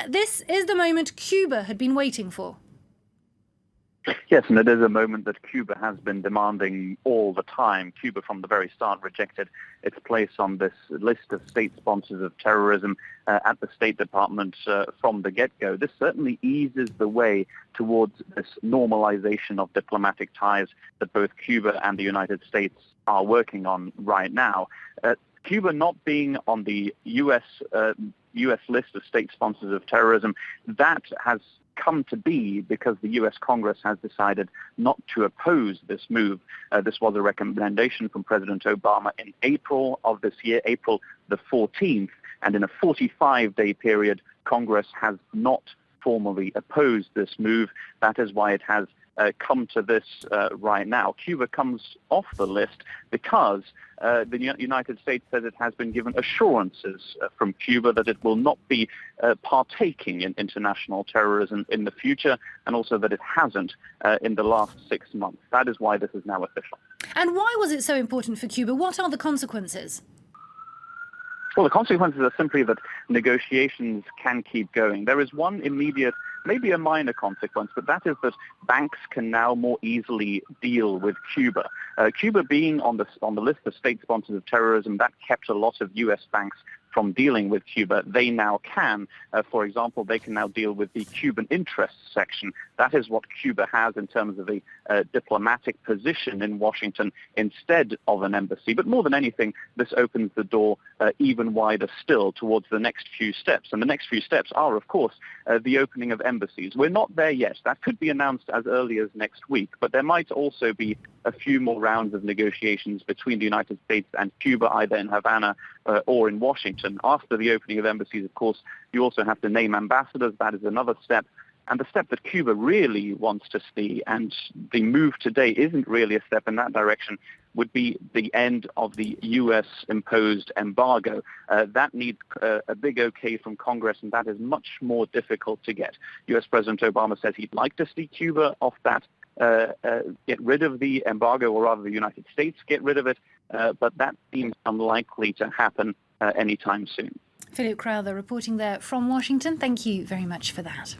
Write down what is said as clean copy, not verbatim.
This is the moment Cuba had been waiting for. Yes, and it is a moment that Cuba has been demanding all the time. Cuba, from the very start, rejected its place on this list of state sponsors of terrorism at the State Department from the get-go. This certainly eases the way towards this normalization of diplomatic ties that both Cuba and the United States are working on right now. Cuba not being on the U.S. list of state sponsors of terrorism, that has come to be because the U.S. Congress has decided not to oppose this move. This was a recommendation from President Obama in April of this year, April the 14th, and in a 45-day period, Congress has not formally opposed this move. That is why it has come to this right now. Cuba comes off the list because the United States says it has been given assurances from Cuba that it will not be partaking in international terrorism in the future, and also that it hasn't in the last 6 months. That is why this is now official. And why was it so important for Cuba? What are the consequences? Well, the consequences are simply that negotiations can keep going. There is one immediate, maybe a minor consequence, but that is that banks can now more easily deal with Cuba. Cuba being on the list of state sponsors of terrorism, that kept a lot of U.S. banks from dealing with Cuba. They now can. For example, they can now deal with the Cuban interests section. That is what Cuba has in terms of a diplomatic position in Washington instead of an embassy. But more than anything, this opens the door even wider still towards the next few steps. And the next few steps are, of course, the opening of embassies. We're not there yet. That could be announced as early as next week. But there might also be a few more rounds of negotiations between the United States and Cuba, either in Havana or in Washington. After the opening of embassies, of course, you also have to name ambassadors. That is another step. And the step that Cuba really wants to see, and the move today isn't really a step in that direction, would be the end of the U.S.-imposed embargo. That needs a big okay from Congress, and that is much more difficult to get. U.S. President Obama says he'd like to see Cuba off that, get rid of the embargo, or rather the United States get rid of it, but that seems unlikely to happen anytime soon. Philip Crowther reporting there from Washington. Thank you very much for that.